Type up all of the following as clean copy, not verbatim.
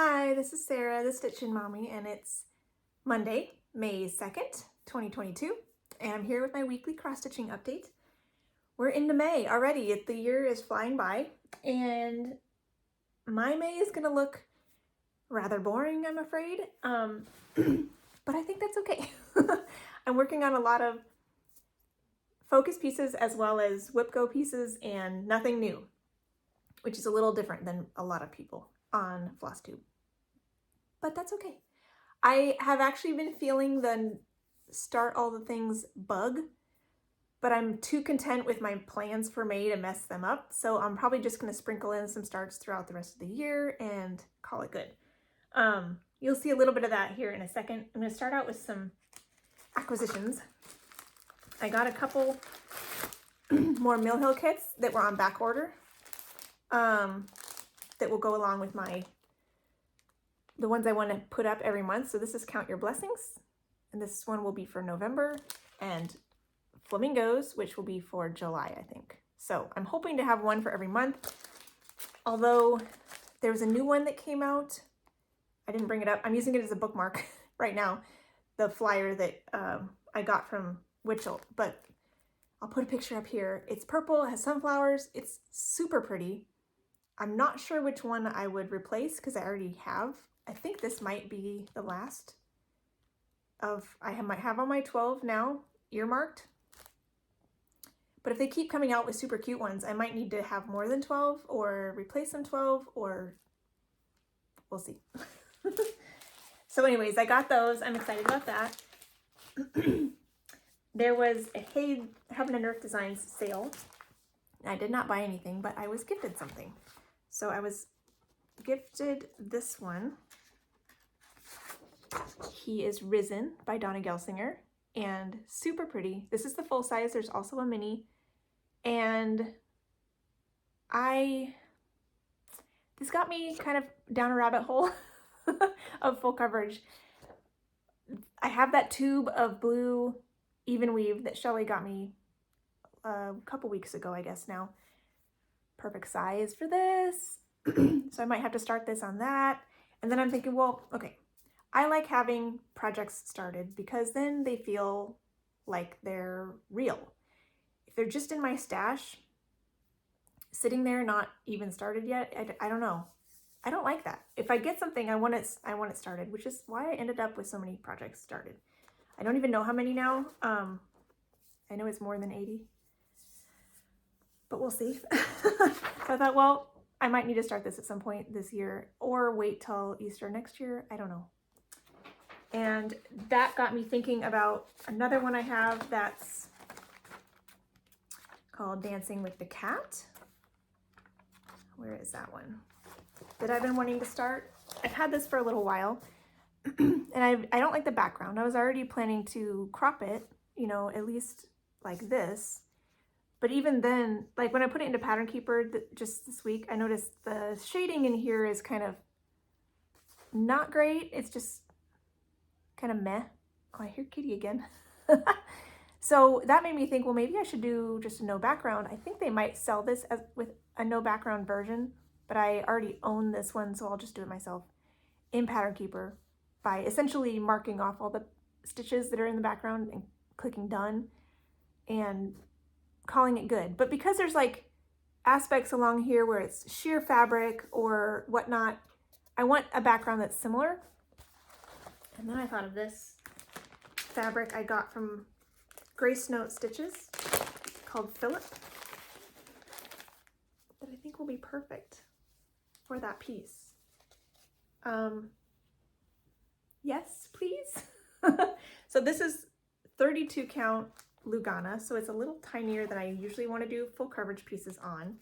Hi, this is Sarah, the Stitchin Mommy, and it's Monday, May 2nd, 2022, and I'm here with my weekly cross-stitching update. We're into May already. The year is flying by, and my May is going to look rather boring, I'm afraid, but I think that's okay. I'm working on a lot of focus pieces as well as whip go pieces and nothing new, which is a little different than a lot of people on Flosstube. But that's okay. I have actually been feeling the start all the things bug, but I'm too content with my plans for May to mess them up. So I'm probably just going to sprinkle in some starts throughout the rest of the year and call it good. You'll see a little bit of that here in a second. I'm going to start out with some acquisitions. I got a couple more Mill Hill kits that were on back order that will go along with the ones I want to put up every month. So this is Count Your Blessings, and this one will be for November, and Flamingos, which will be for July, I think. So I'm hoping to have one for every month, although there's a new one that came out. I didn't bring it up. I'm using it as a bookmark right now, the flyer that I got from Witchell, but I'll put a picture up here. It's purple, it has sunflowers, it's super pretty. I'm not sure which one I would replace because I already have. I think this might be the last of, might have on my 12 now earmarked. But if they keep coming out with super cute ones, I might need to have more than 12 or replace some 12, or we'll see. So anyways, I got those. I'm excited about that. There was a Hey Heaven and Earth Designs sale. I did not buy anything, but I was gifted something. So I was gifted this one. He is Risen by Donna Gelsinger, and super pretty. This is the full size. There's also a mini, and this got me kind of down a rabbit hole of full coverage. I have that tube of blue even weave that Shelly got me a couple weeks ago, I guess now. Perfect size for this. So I might have to start this on that. And then I'm thinking, well, okay, I like having projects started because then they feel like they're real. If they're just in my stash, sitting there, not even started yet, I don't know. I don't like that. If I get something, I want it started, which is why I ended up with so many projects started. I don't even know how many now. I know it's more than 80, but we'll see. So I thought, well, I might need to start this at some point this year or wait till Easter next year. I don't know. And that got me thinking about another one I have that's called Dancing with the Cat. Where is that one? That I've been wanting to start. I've had this for a little while, and I don't like the background. I was already planning to crop it, you know, at least like this. But even then, like when I put it into Pattern Keeper just this week, I noticed the shading in here is kind of not great. It's just kind of meh. Oh, I hear Kitty again. So that made me think, well, maybe I should do just a no background. I think they might sell this with a no background version, but I already own this one, so I'll just do it myself in Pattern Keeper by essentially marking off all the stitches that are in the background and clicking done and calling it good. But because there's like aspects along here where it's sheer fabric or whatnot, I want a background that's similar. And then I thought of this fabric I got from Grace Note Stitches called Philip that I think will be perfect for that piece. Yes, please. So this is 32 count Lugana, so it's a little tinier than I usually want to do full coverage pieces on,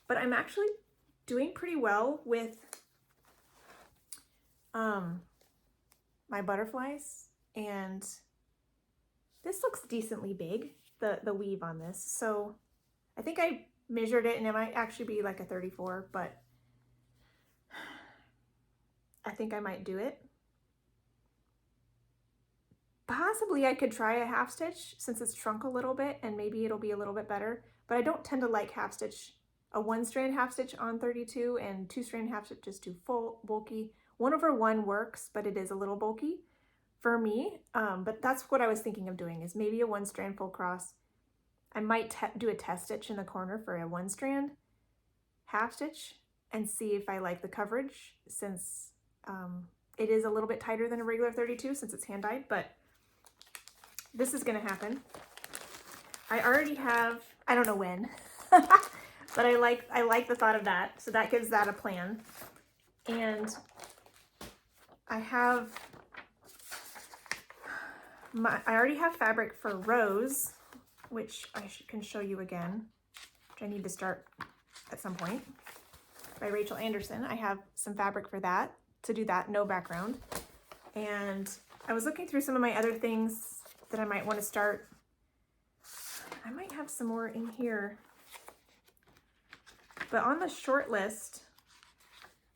but I'm actually doing pretty well with my butterflies, and this looks decently big, the weave on this. So I think I measured it and it might actually be like a 34, but I think I might do it. Possibly I could try a half stitch since it's shrunk a little bit, and maybe it'll be a little bit better, but I don't tend to like half stitch, a 1-strand half stitch on 32 and 2-strand half stitch is too full, bulky. 1/1 works, but it is a little bulky for me. But that's what I was thinking of doing, is maybe a 1-strand full cross. I might do a test stitch in the corner for a 1-strand half stitch and see if I like the coverage, since it is a little bit tighter than a regular 32 since it's hand dyed, but this is gonna happen. I already have, I don't know when, but I like the thought of that. So that gives that a plan. And I already have fabric for Rose, which I can show you again, which I need to start at some point, by Rachel Anderson. I have some fabric for that, to do that, no background. And I was looking through some of my other things that I might want to start. I might have some more in here. But on the short list,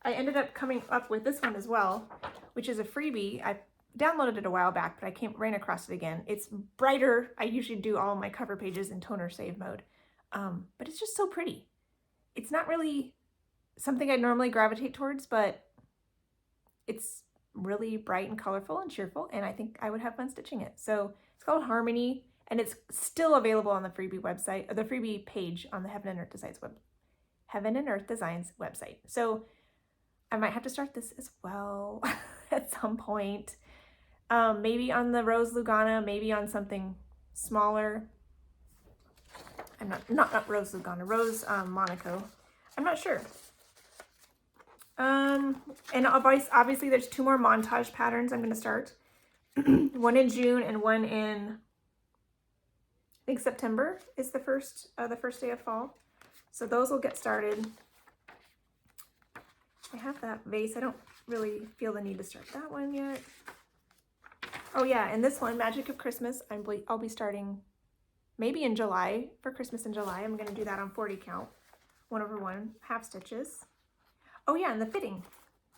I ended up coming up with this one as well, which is a freebie. I downloaded it a while back, but I ran across it again. It's brighter. I usually do all my cover pages in toner save mode, but it's just so pretty. It's not really something I normally gravitate towards, but it's really bright and colorful and cheerful, and I think I would have fun stitching it. So it's called Harmony, and it's still available on the freebie website, or the freebie page on the Heaven and Earth Designs website. So I might have to start this as well at some point. Maybe on the Rose Lugana, maybe on something smaller. I'm not Rose Lugana, Rose Monaco. I'm not sure. And obviously there's 2 more montage patterns I'm going to start. One in June and one in, I think September is the first day of fall. So those will get started. I have that vase. I don't really feel the need to start that one yet. Oh yeah, and this one, Magic of Christmas, I'll be starting maybe in July, for Christmas in July. I'm going to do that on 40 count, 1/1 half stitches. Oh yeah, and the fitting.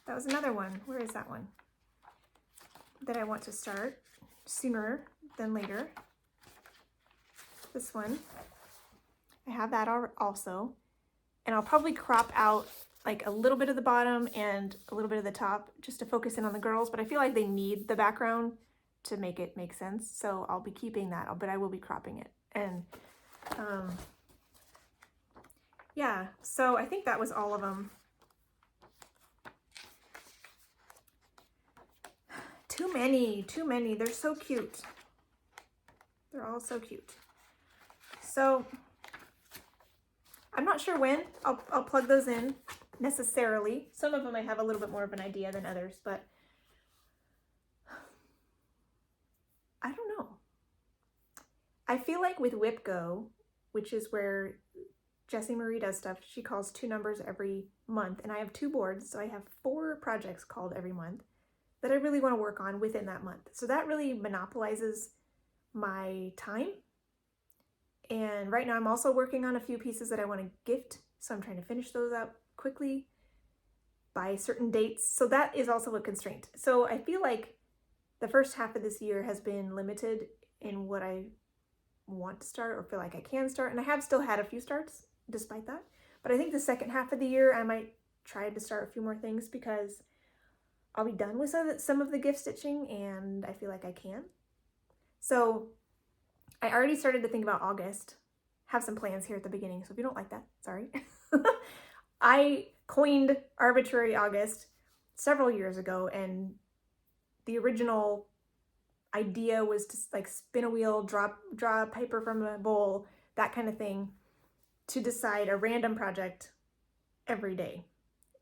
That was another one. Where is that one? That I want to start sooner than later. This one. I have that also. And I'll probably crop out like a little bit of the bottom and a little bit of the top just to focus in on the girls, but I feel like they need the background to make it make sense. So I'll be keeping that, but I will be cropping it. And yeah, so I think that was all of them. Too many. They're so cute. They're all so cute. So I'm not sure when I'll plug those in necessarily. Some of them I have a little bit more of an idea than others, but I don't know. I feel like with Whip Go, which is where Jessie Marie does stuff, she calls 2 numbers every month, and I have 2 boards, so I have 4 projects called every month that I really want to work on within that month. So that really monopolizes my time. And right now I'm also working on a few pieces that I want to gift, so I'm trying to finish those up quickly by certain dates. So that is also a constraint. So I feel like the first half of this year has been limited in what I want to start or feel like I can start, and I have still had a few starts despite that. But I think the second half of the year I might try to start a few more things, because I'll be done with some of the gift stitching and I feel like I can. So I already started to think about August. Have some plans here at the beginning, so if you don't like that, sorry. I coined arbitrary August several years ago, and the original idea was to like spin a wheel, draw a paper from a bowl, that kind of thing, to decide a random project every day,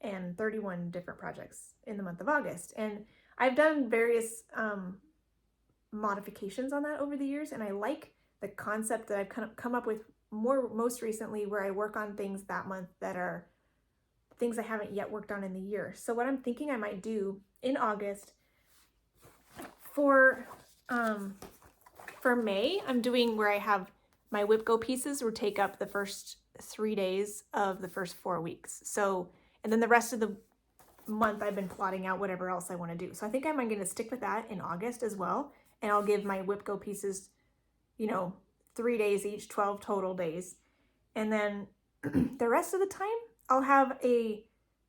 and 31 different projects in the month of August. And I've done various modifications on that over the years, and I like the concept that I've kind of come up with most recently, where I work on things that month that are things I haven't yet worked on in the year. So what I'm thinking I might do in August for May, I'm doing where I have my Whip Go pieces will take up the first 3 days of the first 4 weeks. So, and then the rest of the month I've been plotting out whatever else I want to do. So I think I'm going to stick with that in August as well. And I'll give my Whip Go pieces, 3 days each, 12 total days. And then the rest of the time I'll have a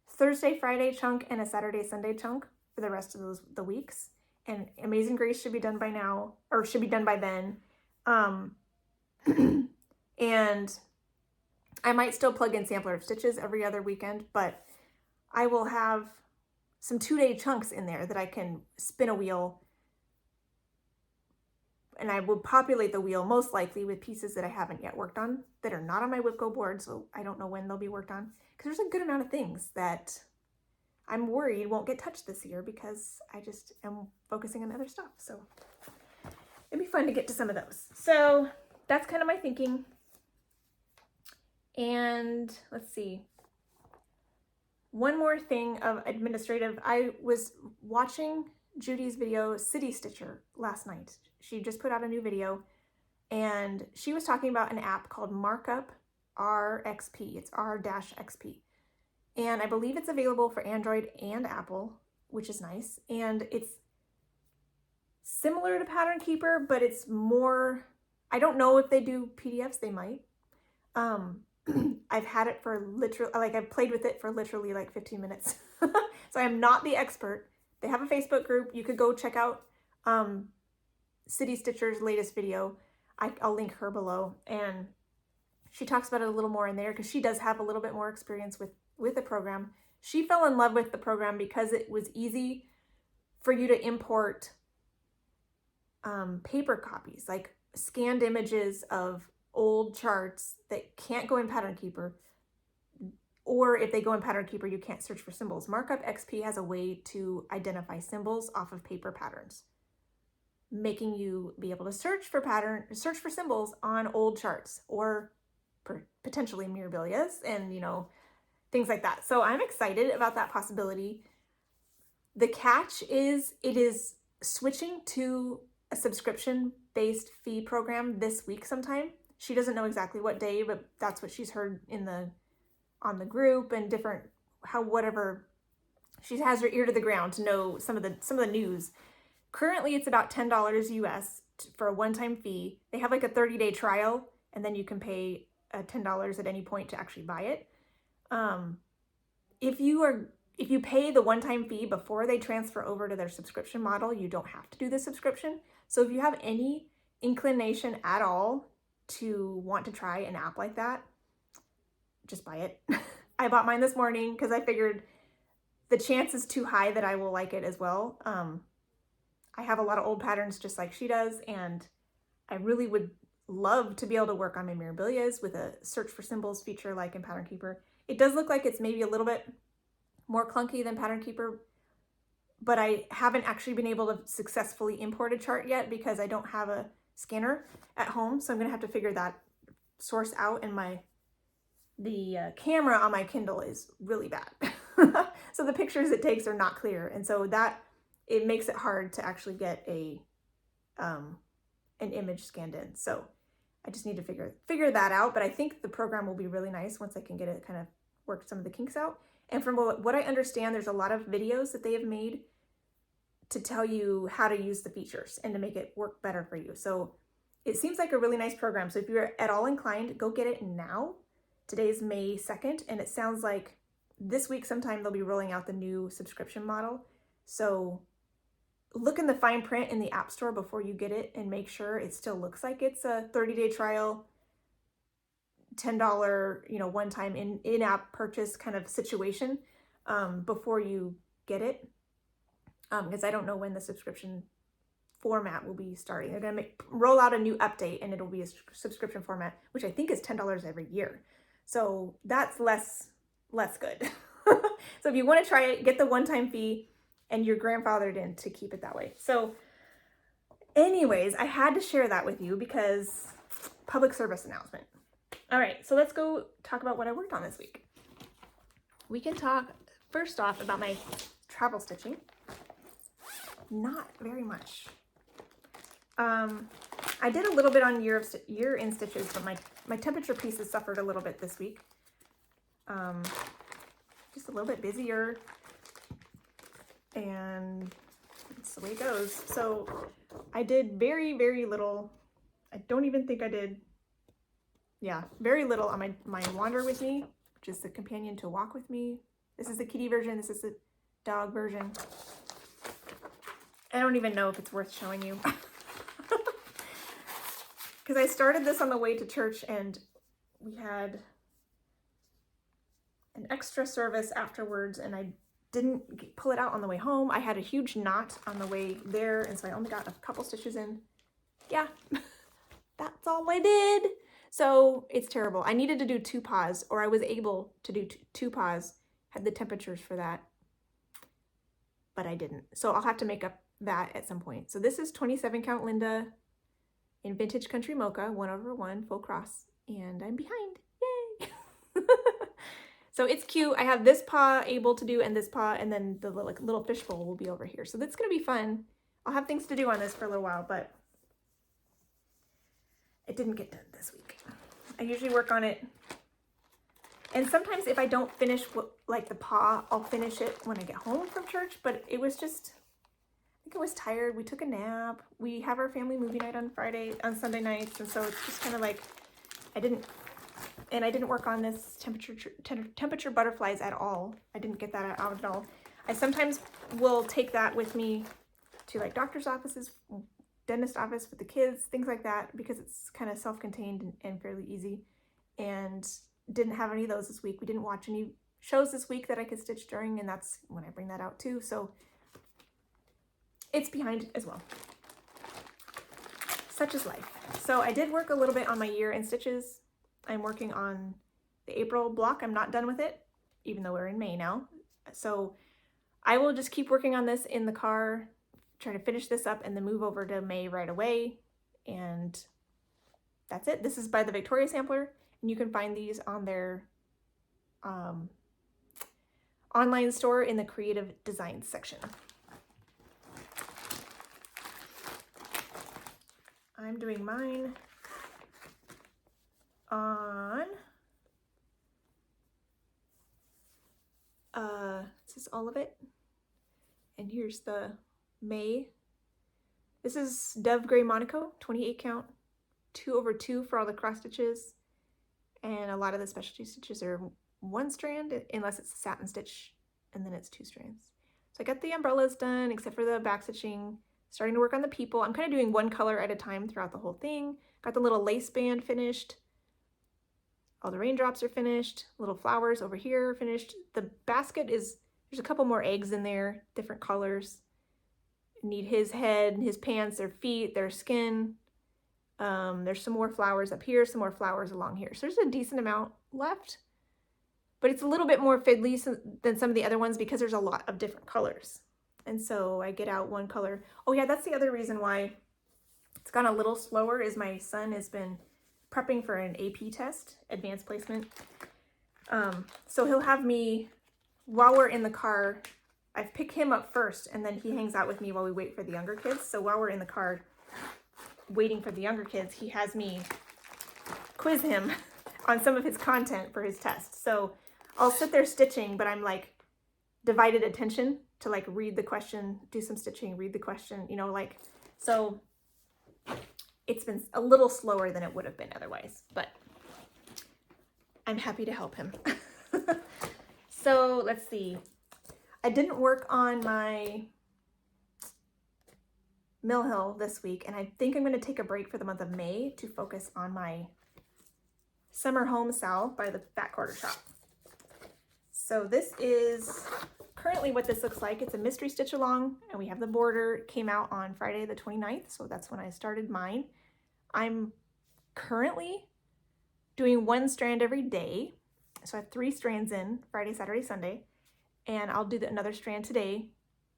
Thursday, Friday chunk and a Saturday, Sunday chunk for the rest of the weeks. And Amazing Grace should be done by now, or should be done by then. And I might still plug in Sampler of Stitches every other weekend, but I will have some 2-day chunks in there that I can spin a wheel, and I will populate the wheel most likely with pieces that I haven't yet worked on that are not on my WIPCO board, so I don't know when they'll be worked on, because there's a good amount of things that I'm worried won't get touched this year because I just am focusing on other stuff. So it'd be fun to get to some of those. So that's kind of my thinking. And let's see. One more thing of administrative. I was watching Judy's video, City Stitcher, last night. She just put out a new video, and she was talking about an app called Markup RXP. It's R-XP. And I believe it's available for Android and Apple, which is nice. And it's similar to Pattern Keeper, but it's more, I don't know if they do PDFs, they might. I've had it for literally, like I've played with it for literally like 15 minutes. So I am not the expert. They have a Facebook group. You could go check out City Stitcher's latest video. I'll link her below. And she talks about it a little more in there because she does have a little bit more experience with the program. She fell in love with the program because it was easy for you to import paper copies, like scanned images of old charts that can't go in Pattern Keeper, or if they go in Pattern Keeper, you can't search for symbols. Markup XP has a way to identify symbols off of paper patterns, making you be able to search for symbols on old charts or potentially memorabilias and, you know, things like that. So I'm excited about that possibility. The catch is it is switching to a subscription-based fee program this week sometime. She doesn't know exactly what day, but that's what she's heard on the group and whatever. She has her ear to the ground to know some of the news. Currently, it's about $10 US for a one-time fee. They have like a 30-day trial, and then you can pay $10 at any point to actually buy it. If you pay the one-time fee before they transfer over to their subscription model, you don't have to do the subscription. So if you have any inclination at all to want to try an app like that, just buy it. I bought mine this morning because I figured the chance is too high that I will like it as well. I have a lot of old patterns just like she does, and I really would love to be able to work on my memorabilias with a search for symbols feature like in Pattern Keeper. It does look like it's maybe a little bit more clunky than Pattern Keeper, but I haven't actually been able to successfully import a chart yet because I don't have a scanner at home. So I'm gonna have to figure that source out, and the camera on my Kindle is really bad. So the pictures it takes are not clear. And so it makes it hard to actually get an image scanned in. So I just need to figure that out. But I think the program will be really nice once I can get it kind of work some of the kinks out. And from what I understand, there's a lot of videos that they have made to tell you how to use the features and to make it work better for you. So it seems like a really nice program. So if you're at all inclined, go get it now. Today's May 2nd, and it sounds like this week sometime they'll be rolling out the new subscription model. So look in the fine print in the App Store before you get it and make sure it still looks like it's a 30-day trial, $10, one-time in-app purchase kind of situation before you get it. Because I don't know when the subscription format will be starting. They're going to roll out a new update, and it'll be a subscription format, which I think is $10 every year. So that's less good. So if you want to try it, get the one-time fee, and you're grandfathered in to keep it that way. So anyways, I had to share that with you because public service announcement. All right, so let's go talk about what I worked on this week. We can talk first off about my travel stitching. Not very much. I did a little bit on year in stitches, but my temperature pieces suffered a little bit this week. Just a little bit busier, and that's the way it goes. So I did very, very little. I don't even think I did, very little on my Wander With Me, which is the companion to Walk With Me This is the kitty version. This is the dog version. I don't even know if it's worth showing you. Because I started this on the way to church and we had an extra service afterwards and I didn't pull it out on the way home. I had a huge knot on the way there and so I only got a couple stitches in. Yeah, that's all I did. So it's terrible. I needed to do 2 paws, or I was able to do 2 paws, had the temperatures for that, but I didn't. So I'll have to make up that at some point. So this is 27 count Linda in Vintage Country Mocha, 1/1 full cross, and I'm behind. Yay! So it's cute. I have this paw able to do and this paw, and then the little fishbowl will be over here. So that's gonna be fun. I'll have things to do on this for a little while, but it didn't get done this week. I usually work on it, and sometimes if I don't finish like the paw, I'll finish it when I get home from church, but it was just, I think I was tired. We took a nap. We have our family movie night on Sunday nights, and so it's just kind of like, I didn't work on this temperature butterflies at all. I didn't get that out at all. I sometimes will take that with me to like doctor's offices, dentist office with the kids, things like that, because it's kind of self-contained and fairly easy, and didn't have any of those this week. We didn't watch any shows this week that I could stitch during, and that's when I bring that out too. So it's behind as well. Such is life. So I did work a little bit on my year in stitches. I'm working on the April block. I'm not done with it, even though we're in May now. So I will just keep working on this in the car, try to finish this up, and then move over to May right away. And that's it. This is by the Victoria Sampler, and you can find these on their online store in the creative designs section. I'm doing mine on, this is all of it. And here's the May. This is Dove Gray Monaco, 28 count, 2/2 for all the cross stitches. And a lot of the specialty stitches are 1 strand, unless it's a satin stitch, and then it's 2 strands. So I got the umbrellas done, except for the back stitching. Starting to work on the people. I'm kind of doing 1 color at a time throughout the whole thing. Got the little lace band finished. All the raindrops are finished. Little flowers over here finished. The basket is, there's a couple more eggs in there, different colors. Need his head, his pants, their feet, their skin. There's some more flowers up here, some more flowers along here. So there's a decent amount left, but it's a little bit more fiddly than some of the other ones because there's a lot of different colors. And so I get out 1 color. Oh yeah, that's the other reason why it's gone a little slower is my son has been prepping for an AP test, advanced placement. So he'll have me, while we're in the car, I pick him up first and then he hangs out with me while we wait for the younger kids. So while we're in the car waiting for the younger kids, he has me quiz him on some of his content for his test. So I'll sit there stitching, but I'm like divided attention to like read the question, do some stitching, read the question, you know, like, so it's been a little slower than it would have been otherwise, but I'm happy to help him. So let's see. I didn't work on my Mill Hill this week, and I think I'm going to take a break for the month of May to focus on my Summer Home Sal by the Fat Quarter Shop. So this is currently what this looks like. It's a mystery stitch along, and we have the border. It came out on Friday the 29th, so that's when I started mine. I'm currently doing 1 strand every day. So I have 3 strands in, Friday, Saturday, Sunday, and I'll do another strand today.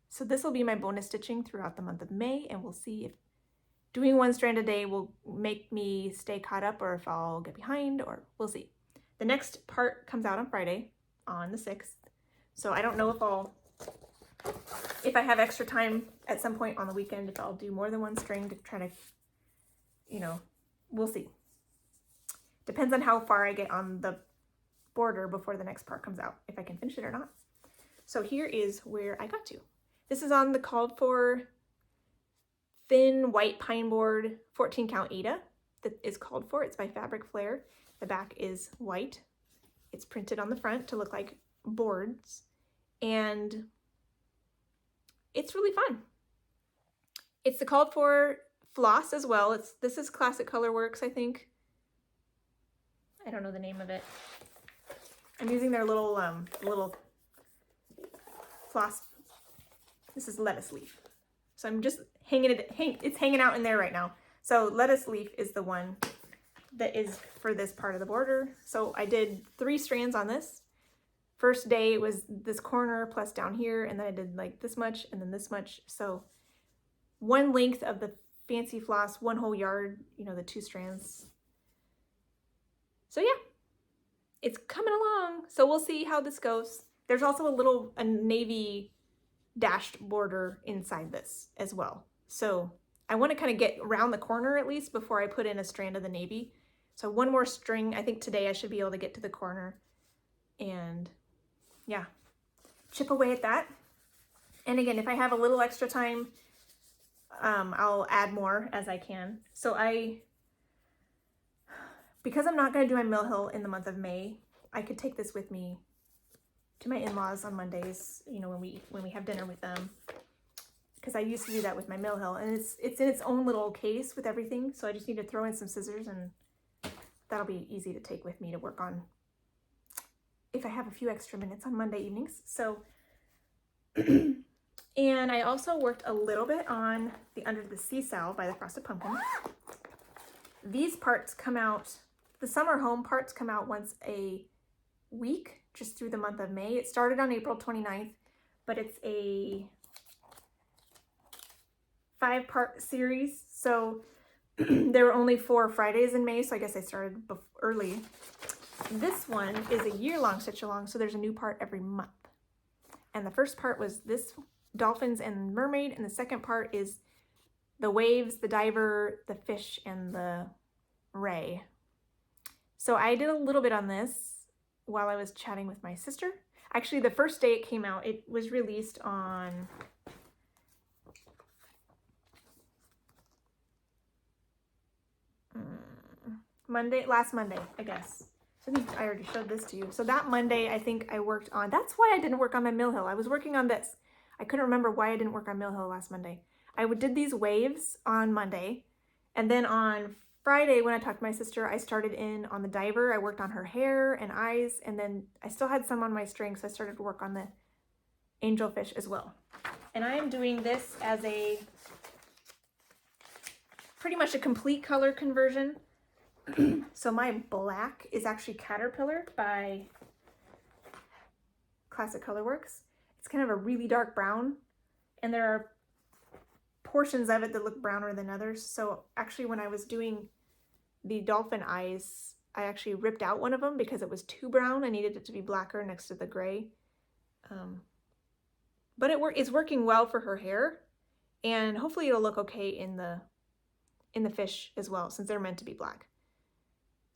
So this will be my bonus stitching throughout the month of May, and we'll see if doing 1 strand a day will make me stay caught up or if I'll get behind, or we'll see. The next part comes out on Friday, on the 6th. So I don't know if I have extra time at some point on the weekend, if I'll do more than 1 string to try to, you know, we'll see. Depends on how far I get on the border before the next part comes out, if I can finish it or not. So here is where I got to. This is on the called for thin white pine board 14 count Ada that is called for. It's by Fabric Flair. The back is white. It's printed on the front to look like boards. and it's really fun. It's called for floss as well. This is Classic Colorworks, I think. I don't know the name of it. I'm using their little floss. This is lettuce leaf. So I'm just it's hanging out in there right now. So lettuce leaf is the one that is for this part of the border. So I did 3 strands on this. First day it was this corner plus down here, and then I did like this much and then this much. So one length of the fancy floss, 1 whole yard, you know, the 2 strands. So yeah, it's coming along. So we'll see how this goes. There's also a navy dashed border inside this as well. So I want to kind of get around the corner at least before I put in a strand of the navy. So 1 more string. I think today I should be able to get to the corner and yeah, chip away at that. And again, if I have a little extra time, I'll add more as I can. So because I'm not going to do my mill hill in the month of May, I could take this with me to my in-laws on Mondays, you know, when we have dinner with them, because I used to do that with my mill hill, and it's in its own little case with everything. So I just need to throw in some scissors, and that'll be easy to take with me to work on if I have a few extra minutes on Monday evenings. So, and I also worked a little bit on the Under the Sea Salve by the Frosted Pumpkin. These parts come out, the summer home parts come out once a week, just through the month of May. It started on April 29th, but it's a 5-part series. So there were only 4 Fridays in May, so I guess I started early. This one is a year-long stitch-along, so there's a new part every month. And the first part was this dolphins and mermaid, and the second part is the waves, the diver, the fish, and the ray. So I did a little bit on this while I was chatting with my sister. Actually, the first day it came out, it was released on last Monday, I guess. So I think I already showed this to you. So that Monday, I think I worked on, that's why I didn't work on my mill hill. I was working on this. I couldn't remember why I didn't work on mill hill last Monday. I did these waves on Monday, and then on Friday when I talked to my sister, I started in on the diver. I worked on her hair and eyes, and then I still had some on my string, so I started to work on the angelfish as well. And I am doing this as pretty much a complete color conversion. So my black is actually Caterpillar by Classic Colorworks. It's kind of a really dark brown, and there are portions of it that look browner than others. So actually when I was doing the dolphin eyes, I actually ripped out one of them because it was too brown. I needed it to be blacker next to the gray. But it's working well for her hair, and hopefully it'll look okay in the fish as well, since they're meant to be black.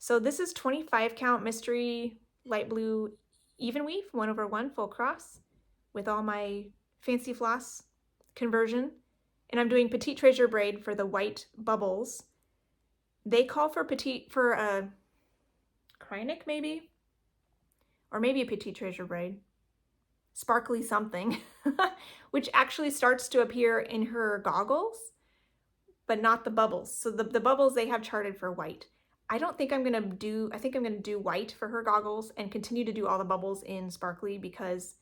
So this is 25 count mystery light blue even weave 1/1 full cross with all my fancy floss conversion. And I'm doing Petite Treasure braid for the white bubbles. They call for a Krynic maybe, or maybe a Petite Treasure braid, sparkly something, which actually starts to appear in her goggles, but not the bubbles. So the bubbles they have charted for white. I think I'm gonna do white for her goggles and continue to do all the bubbles in sparkly, because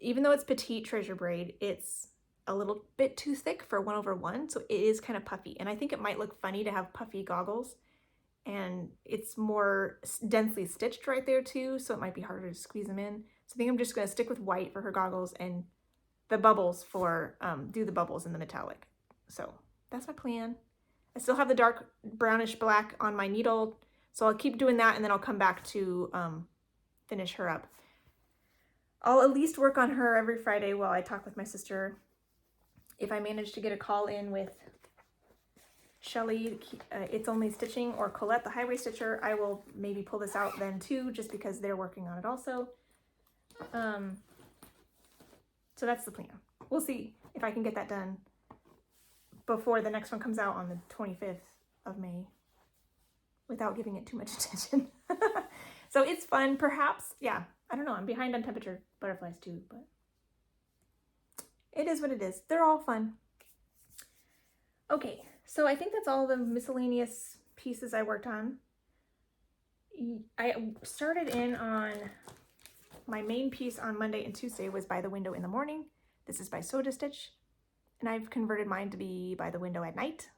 even though it's Petite Treasure braid, it's a little bit too thick for 1/1, so it is kind of puffy. And I think it might look funny to have puffy goggles, and it's more densely stitched right there too, so it might be harder to squeeze them in. So I think I'm just gonna stick with white for her goggles and the bubbles for, do the bubbles in the metallic. So that's my plan. I still have the dark brownish black on my needle, so I'll keep doing that, and then I'll come back to finish her up. I'll at least work on her every Friday while I talk with my sister. If I manage to get a call in with Shelly, It's Only Stitching, or Colette, the Highway Stitcher, I will maybe pull this out then too, just because they're working on it also. So that's the plan. We'll see if I can get that done before the next one comes out on the 25th of May without giving it too much attention. So it's fun, perhaps. Yeah, I don't know, I'm behind on temperature butterflies too, but it is what it is. They're all fun. Okay, so I think that's all the miscellaneous pieces I worked on. I started in on my main piece on Monday and Tuesday was By the Window in the Morning. This is by Soda Stitch, and I've converted mine to be By the Window at Night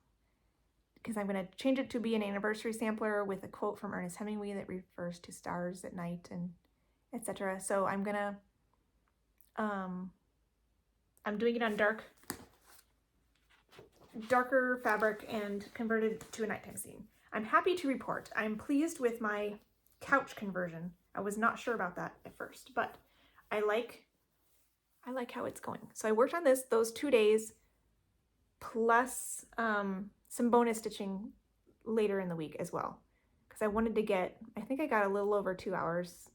because I'm going to change it to be an anniversary sampler with a quote from Ernest Hemingway that refers to stars at night and etc. So I'm gonna I'm doing it on darker fabric and converted to a nighttime scene. I'm happy to report I'm pleased with my couch conversion. I was not sure about that at first, but I like how it's going. So I worked on those 2 days plus some bonus stitching later in the week as well, because I wanted to get, I think I got a little over 2 hours,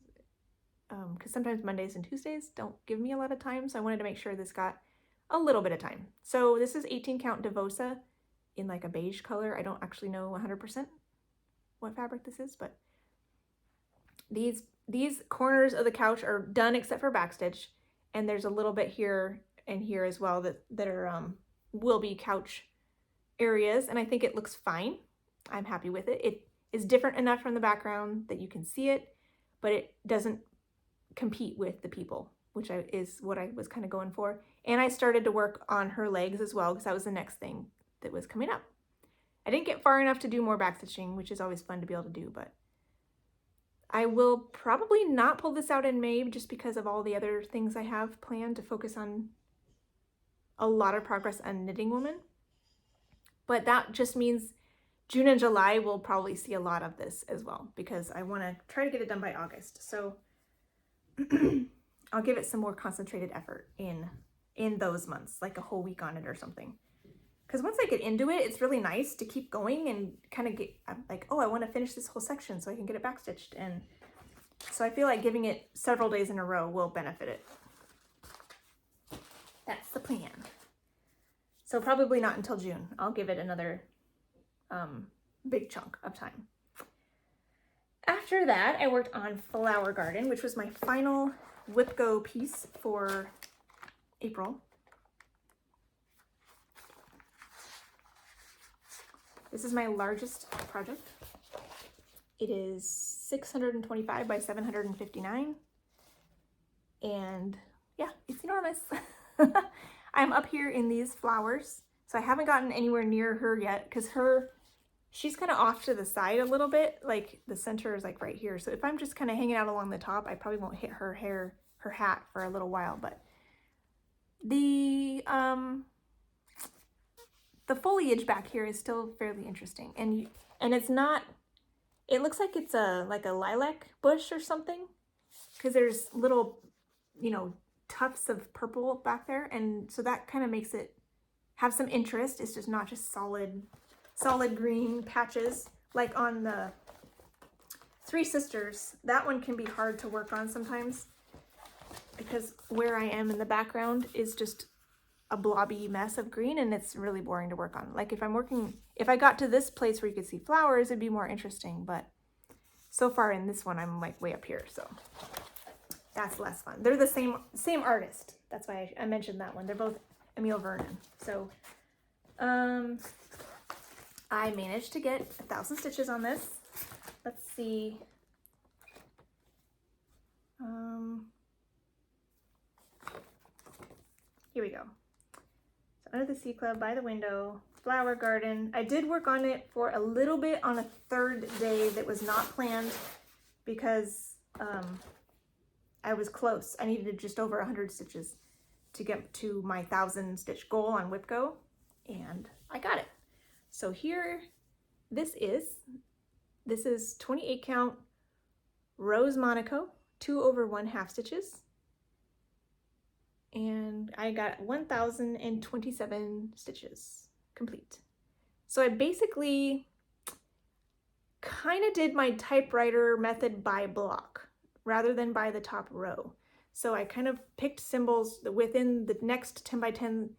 because sometimes Mondays and Tuesdays don't give me a lot of time, so I wanted to make sure this got a little bit of time. So this is 18 count Devosa in like a beige color. I don't actually know 100% what fabric this is, but these corners of the couch are done except for backstitch, and there's a little bit here and here as well that are will be couch areas, and I think it looks fine. I'm happy with it. It is different enough from the background that you can see it, but it doesn't compete with the people, which is what I was kind of going for. And I started to work on her legs as well, because that was the next thing that was coming up. I didn't get far enough to do more backstitching, which is always fun to be able to do, but I will probably not pull this out in May just because of all the other things I have planned to focus on a lot of progress on Knitting Woman. But that just means June and July we'll probably see a lot of this as well, because I want to try to get it done by August. So I'll give it some more concentrated effort in those months, like a whole week on it or something. Because once I get into it, it's really nice to keep going and kind of I'm like, oh, I want to finish this whole section so I can get it backstitched. And so I feel like giving it several days in a row will benefit it. That's the plan. So probably not until June. I'll give it another big chunk of time. After that, I worked on Flower Garden, which was my final Whip Go piece for April. This is my largest project. It is 625 by 759. And yeah, it's enormous. I'm up here in these flowers, so I haven't gotten anywhere near her yet because she's kind of off to the side a little bit, like the center is like right here. So if I'm just kind of hanging out along the top, I probably won't hit her hat for a little while. But the foliage back here is still fairly interesting, and it's not. It looks like it's like a lilac bush or something, because there's little, tufts of purple back there, and so that kind of makes it have some interest. It's just not just solid green patches like on the Three Sisters. That one can be hard to work on sometimes because where I am in the background is just a blobby mess of green, and it's really boring to work on. Like if I got to this place where you could see flowers, it'd be more interesting, but so far in this one I'm like way up here, so that's less fun. They're the same artist. That's why I mentioned that one. They're both Emile Vernon. So I managed to get 1,000 stitches on this. Let's see. Here we go. So Under the Sea Club, By the Window, Flower Garden. I did work on it for a little bit on a third day that was not planned because I was close. I needed just over 100 stitches to get to my 1,000 stitch goal on Whip Go, and I got it. So here, this is 28 count Rose Monaco, 2 over 1 half stitches. And I got 1,027 stitches complete. So I basically kind of did my typewriter method by block rather than by the top row. So I kind of picked symbols within the next 10 by 10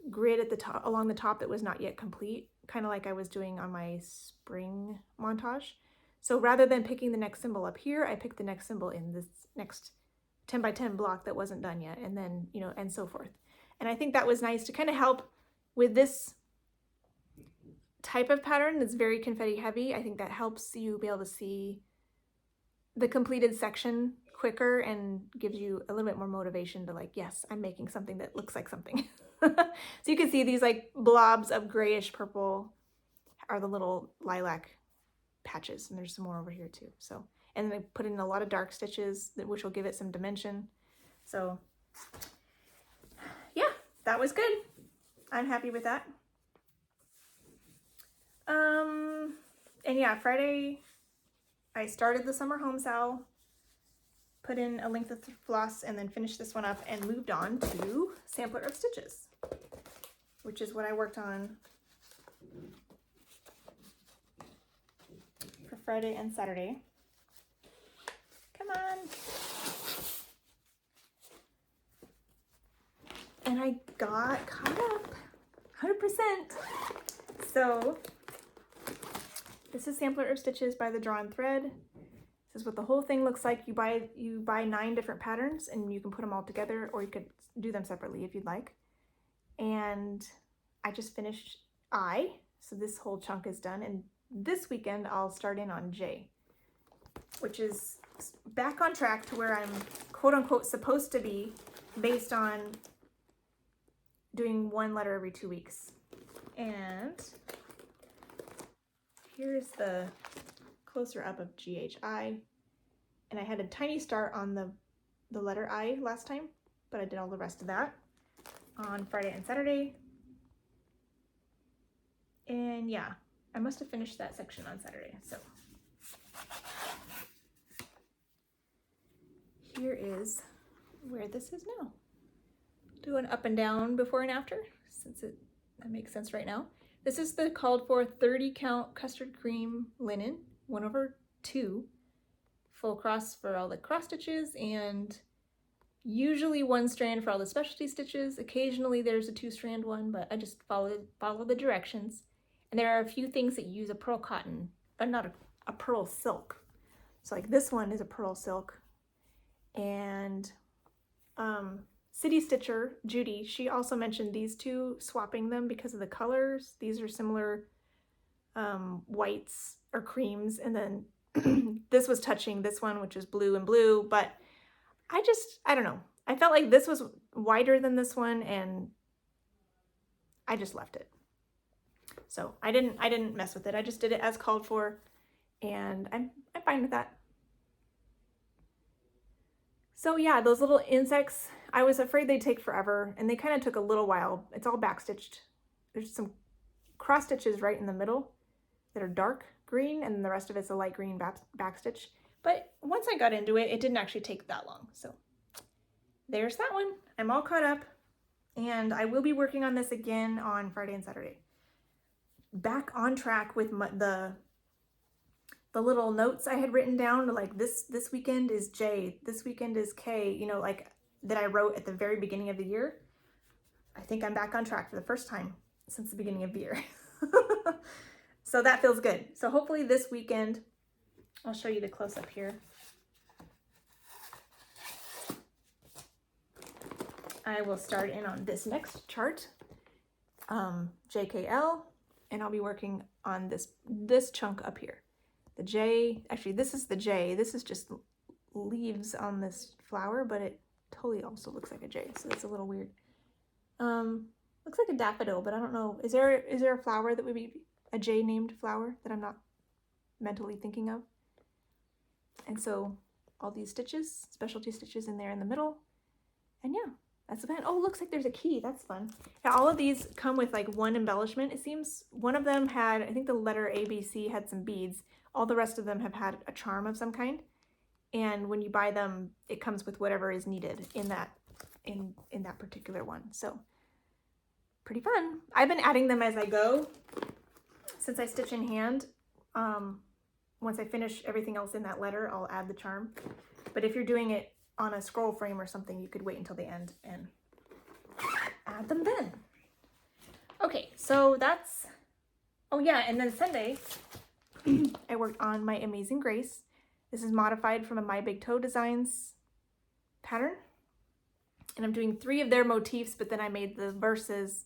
grid at the top, along the top, that was not yet complete, kind of like I was doing on my spring montage. So rather than picking the next symbol up here, I picked the next symbol in this next 10 by 10 block that wasn't done yet, and then, you know, and so forth. And I think that was nice to kind of help with this type of pattern that's very confetti heavy. I think that helps you be able to see the completed section quicker and gives you a little bit more motivation to like, yes, I'm making something that looks like something. So you can see these like blobs of grayish purple are the little lilac patches, and there's some more over here too. So, and then I put in a lot of dark stitches, which will give it some dimension. So yeah, that was good. I'm happy with that. And yeah, Friday I started the summer home sale, put in a length of floss, and then finished this one up and moved on to Sampler of Stitches, which is what I worked on for Friday and Saturday. Come on. And I got caught up 100%. So this is Sampler of Stitches by the Drawn Thread. This is what the whole thing looks like. You buy 9 different patterns, and you can put them all together, or you could do them separately if you'd like. And I just finished I, so this whole chunk is done. And this weekend I'll start in on J, which is back on track to where I'm quote unquote supposed to be, based on doing 1 letter every 2 weeks. And here's the closer up of GHI. And I had a tiny start on the letter I last time, but I did all the rest of that on Friday and Saturday. And yeah, I must have finished that section on Saturday. So here is where this is now. Do an up and down before and after, since that makes sense right now. This is the called for 30 count custard cream linen, 1/2, full cross for all the cross stitches, and usually 1 strand for all the specialty stitches. Occasionally there's a 2-strand one, but I just follow the directions. And there are a few things that use a pearl cotton, but not a pearl silk. So like this one is a pearl silk. And City Stitcher, Judy, she also mentioned these two, swapping them because of the colors. These are similar whites or creams, and then this was touching this one, which is blue and blue, but I don't know. I felt like this was wider than this one, and I just left it. So I didn't mess with it. I just did it as called for, and I'm fine with that. So yeah, those little insects, I was afraid they'd take forever, and they kind of took a little while. It's all backstitched. There's some cross stitches right in the middle that are dark green, and the rest of it's a light green backstitch. But once I got into it, it didn't actually take that long. So there's that one. I'm all caught up, and I will be working on this again on Friday and Saturday. Back on track with the little notes I had written down, like this weekend is J, this weekend is K, you know, like that I wrote at the very beginning of the year. I think I'm back on track for the first time since the beginning of the year. So that feels good. So hopefully this weekend, I'll show you the close-up here. I will start in on this next chart, JKL, and I'll be working on this chunk up here. The J, actually this is the J, this is just leaves on this flower, but it totally also looks like a J, so it's a little weird. Looks like a daffodil, but I don't know. Is there a flower that would be a J named flower that I'm not mentally thinking of? And so all these stitches, specialty stitches in there in the middle, and yeah, that's the plan. Oh, looks like there's a key. That's fun. Yeah, all of these come with like one embellishment. It seems one of them had, I think the letter ABC had some beads. All the rest of them have had a charm of some kind. And when you buy them, it comes with whatever is needed in that particular one. So pretty fun. I've been adding them as I go since I stitch in hand. Once I finish everything else in that letter, I'll add the charm. But if you're doing it on a scroll frame or something, you could wait until the end and add them then. Okay, so that's, oh yeah, and then Sunday, I worked on My Amazing Grace. This is modified from a My Big Toe Designs pattern. And I'm doing 3 of their motifs, but then I made the verses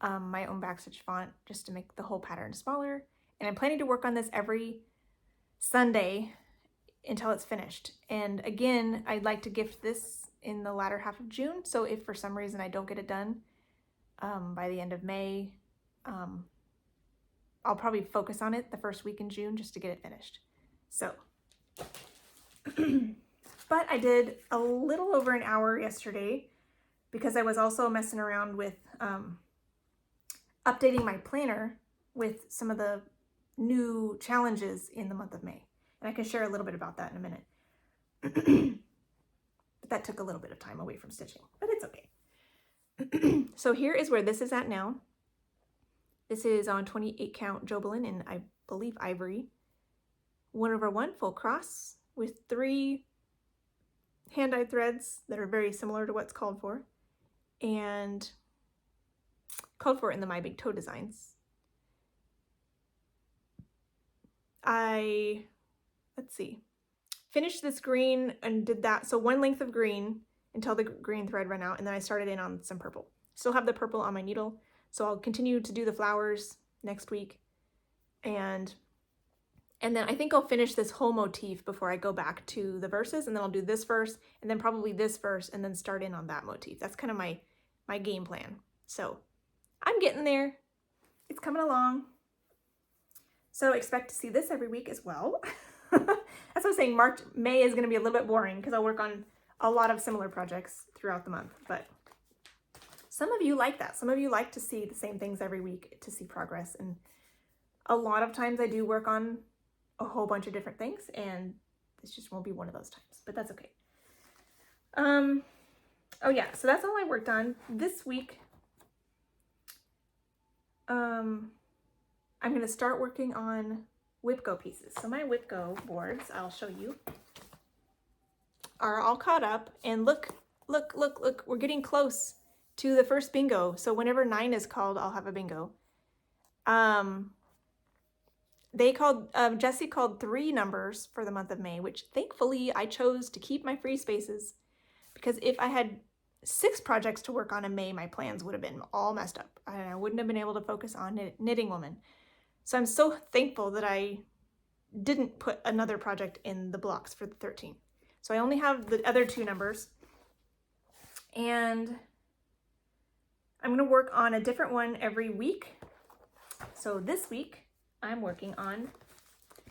my own backstitch font just to make the whole pattern smaller. And I'm planning to work on this every Sunday until it's finished. And again, I'd like to gift this in the latter half of June. So if for some reason I don't get it done by the end of May, I'll probably focus on it the first week in June just to get it finished. So, but I did a little over an hour yesterday because I was also messing around with updating my planner with some of the new challenges in the month of May. And I can share a little bit about that in a minute. But that took a little bit of time away from stitching, but it's okay. So here is where this is at now. This is on 28 count Jobelin in, I believe, ivory. 1/1 full cross with 3 hand-dyed threads that are very similar to what's called for. And called for in the My Big Toe Designs. Let's see, finished this green and did that. So 1 length of green until the green thread ran out, and then I started in on some purple. Still have the purple on my needle, so I'll continue to do the flowers next week. And then I think I'll finish this whole motif before I go back to the verses, and then I'll do this verse, and then probably this verse, and then start in on that motif. That's kind of my game plan. So I'm getting there. It's coming along. So expect to see this every week as well. That's what I'm saying. May is going to be a little bit boring because I'll work on a lot of similar projects throughout the month. But some of you like that. Some of you like to see the same things every week to see progress. And a lot of times I do work on a whole bunch of different things, and this just won't be one of those times, but that's okay. Oh yeah, so that's all I worked on this week. I'm going to start working on Whipco pieces. So my Whipco boards, I'll show you, are all caught up, and look, we're getting close to the first bingo. So whenever 9 is called, I'll have a bingo. Jessie called 3 numbers for the month of May, which thankfully I chose to keep my free spaces, because if I had 6 projects to work on in May, my plans would have been all messed up. I wouldn't have been able to focus on Knitting Woman. So I'm so thankful that I didn't put another project in the blocks for the 13th. So I only have the other 2 numbers, and I'm going to work on a different one every week. So this week I'm working on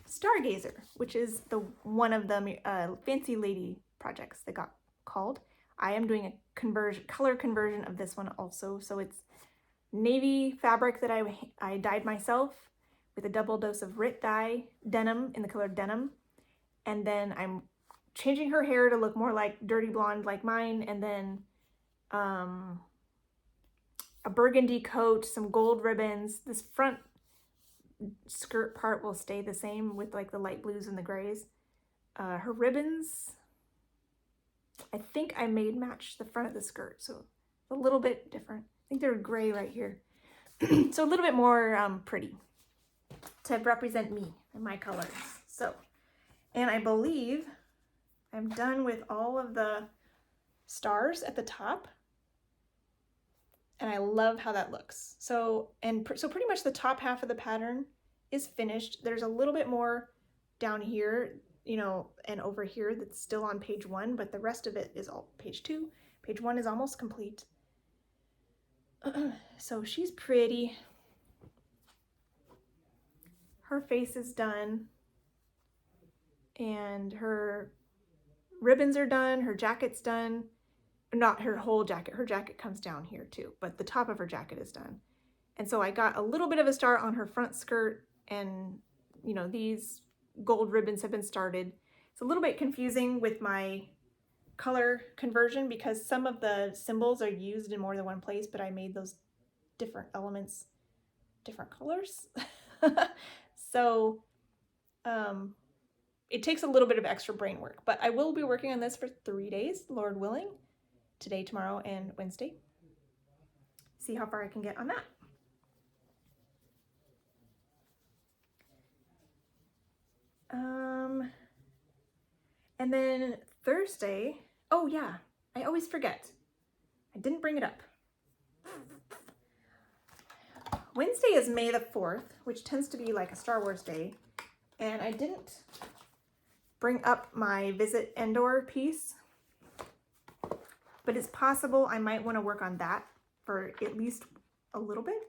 Stargazer, which is one of the Fancy Lady projects that got called. I am doing a color conversion of this one also. So it's navy fabric that I dyed myself with a double dose of Rit dye denim in the color denim. And then I'm changing her hair to look more like dirty blonde like mine. And then a burgundy coat, some gold ribbons. This front skirt part will stay the same with like the light blues and the grays. Her ribbons, I think I made match the front of the skirt, so a little bit different. I think they're gray right here. So a little bit more pretty to represent me and my colors. So, and I believe I'm done with all of the stars at the top, and I love how that looks. So pretty much the top half of the pattern is finished. There's a little bit more down here, you know, and over here that's still on page 1, but the rest of it is all page 2. Page 1 is almost complete. So she's pretty. Her face is done, and her ribbons are done, her jacket's done. Not her whole jacket, her jacket comes down here too, but the top of her jacket is done. And so I got a little bit of a start on her front skirt, and you know, these gold ribbons have been started. It's a little bit confusing with my color conversion because some of the symbols are used in more than one place, but I made those different elements different colors. So it takes a little bit of extra brain work, but I will be working on this for 3 days, Lord willing, today, tomorrow, and Wednesday. See how far I can get on that. And then Thursday, oh yeah, I always forget. I didn't bring it up. Wednesday is May the 4th, which tends to be like a Star Wars day. And I didn't bring up my Visit Endor piece, but it's possible I might want to work on that for at least a little bit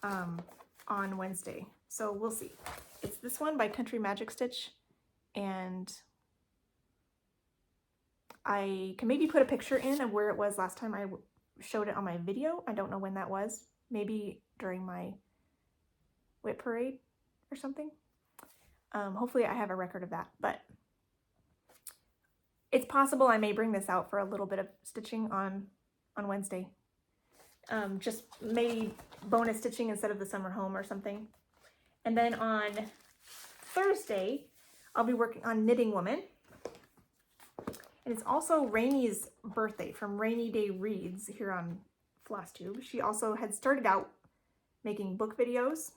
on Wednesday. So we'll see. It's this one by Country Magic Stitch, and I can maybe put a picture in of where it was last time I showed it on my video. I don't know when that was. Maybe during my whip parade or something. Hopefully I have a record of that, but it's possible I may bring this out for a little bit of stitching on Wednesday. Just maybe bonus stitching instead of the summer home or something. And then on Thursday, I'll be working on Knitting Woman. And it's also Rainy's birthday from Rainy Day Reads here on Flosstube. She also had started out making book videos,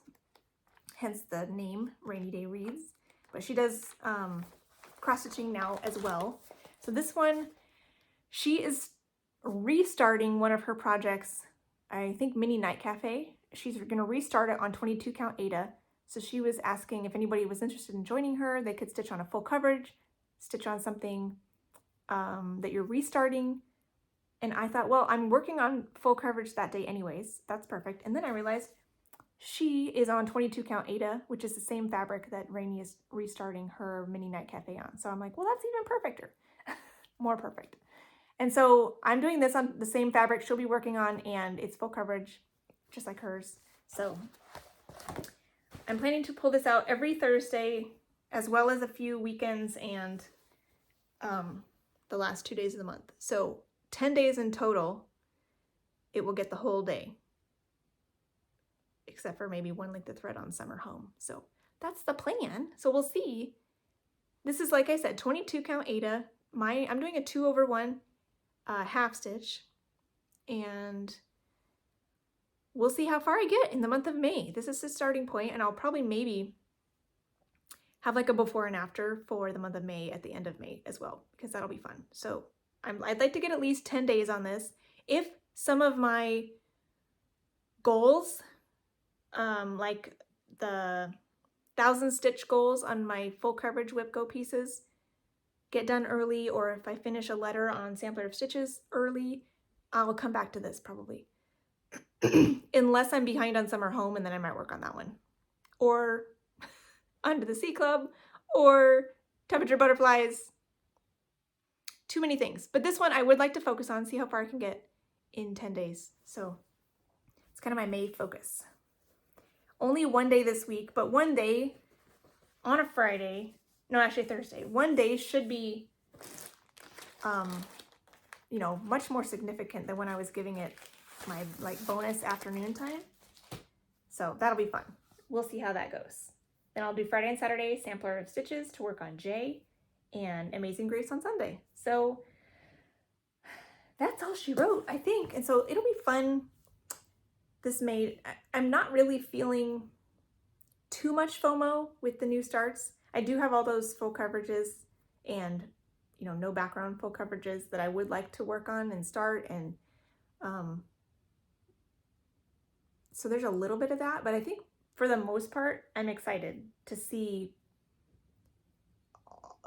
hence the name Rainy Day Reads. But she does cross-stitching now as well. So this one, she is restarting one of her projects, I think Mini Night Cafe. She's going to restart it on 22 count Ada. So she was asking if anybody was interested in joining her. They could stitch on a full coverage, stitch on something that you're restarting. And I thought, well, I'm working on full coverage that day anyways. That's perfect. And then I realized she is on 22 count Ada, which is the same fabric that Rainy is restarting her Mini Night Cafe on. So I'm like, well, that's even perfecter, more perfect. And so I'm doing this on the same fabric she'll be working on, and it's full coverage, just like hers. So I'm planning to pull this out every Thursday, as well as a few weekends and the last 2 days of the month. So 10 days in total, it will get the whole day, except for maybe one length of thread on summer home. So that's the plan. So we'll see. This is, like I said, 22 count Ada. I'm doing a 2/1 half stitch, and we'll see how far I get in the month of May. This is the starting point, and I'll probably maybe have like a before and after for the month of May at the end of May as well, because that'll be fun. So I'd like to get at least 10 days on this. If some of my goals, like the 1,000 stitch goals on my full coverage whip go pieces, get done early, or if I finish a letter on Sampler of Stitches early, I'll come back to this probably. Unless I'm behind on summer home, and then I might work on that one. Or Under the Sea Club, or Temperature Butterflies. Too many things. But this one I would like to focus on, see how far I can get in 10 days. So it's kind of my May focus. Only one day this week, but one day on a Friday, no, actually Thursday, one day should be, you know, much more significant than when I was giving it my like bonus afternoon time. So that'll be fun. We'll see how that goes. Then I'll do Friday and Saturday Sampler of Stitches to work on Jay, and Amazing Grace on Sunday. So that's all she wrote, I think. And so it'll be fun. This May, I'm not really feeling too much FOMO with the new starts. I do have all those full coverages and, you know, no background full coverages that I would like to work on and start. And so there's a little bit of that, but I think for the most part, I'm excited to see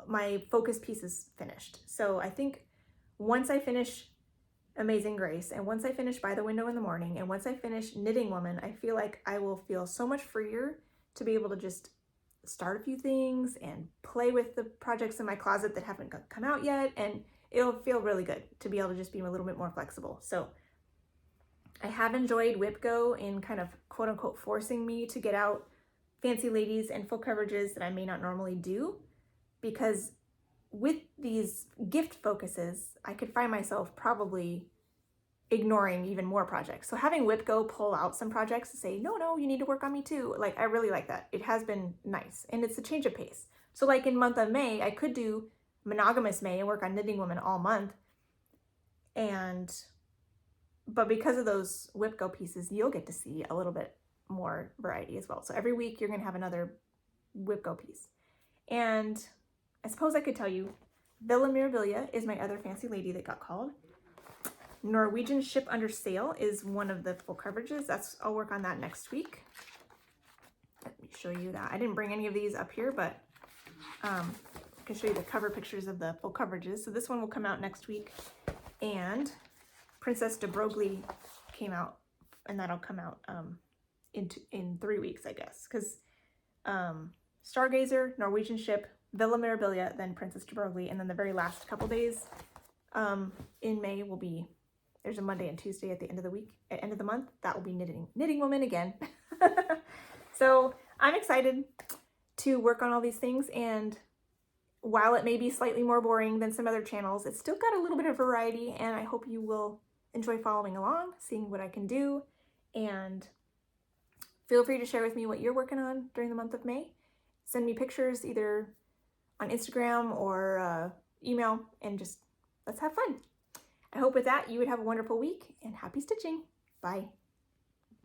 my focus pieces finished. So I think once I finish Amazing Grace, and once I finish By the Window in the Morning, and once I finish Knitting Woman, I feel like I will feel so much freer to be able to just start a few things and play with the projects in my closet that haven't come out yet, and it'll feel really good to be able to just be a little bit more flexible. So I have enjoyed Whip Go in kind of quote unquote forcing me to get out fancy ladies and full coverages that I may not normally do, because with these gift focuses, I could find myself probably ignoring even more projects. So having Whip Go pull out some projects to say, no, you need to work on me too. Like, I really like that. It has been nice, and it's a change of pace. So like in month of May, I could do Monogamous May and work on Knitting Woman all month. But because of those Whip Go pieces, you'll get to see a little bit more variety as well. So every week you're gonna have another Whip Go piece. And I suppose I could tell you, Villa Mirabilia is my other fancy lady that got called. Norwegian Ship Under Sail is one of the full coverages. I'll work on that next week. Let me show you that. I didn't bring any of these up here, but I can show you the cover pictures of the full coverages. So this one will come out next week. And Princess de Broglie came out, and that'll come out in 3 weeks, I guess. Because Stargazer, Norwegian Ship, Villa Mirabilia, then Princess de Broglie, and then the very last couple days in May will be, there's a Monday and Tuesday at the end of the week, at end of the month, that will be Knitting Woman again. So I'm excited to work on all these things, and while it may be slightly more boring than some other channels, it's still got a little bit of variety, and I hope you will enjoy following along, seeing what I can do, and feel free to share with me what you're working on during the month of May. Send me pictures either on Instagram or email, and just let's have fun. I hope with that you would have a wonderful week, and happy stitching. Bye.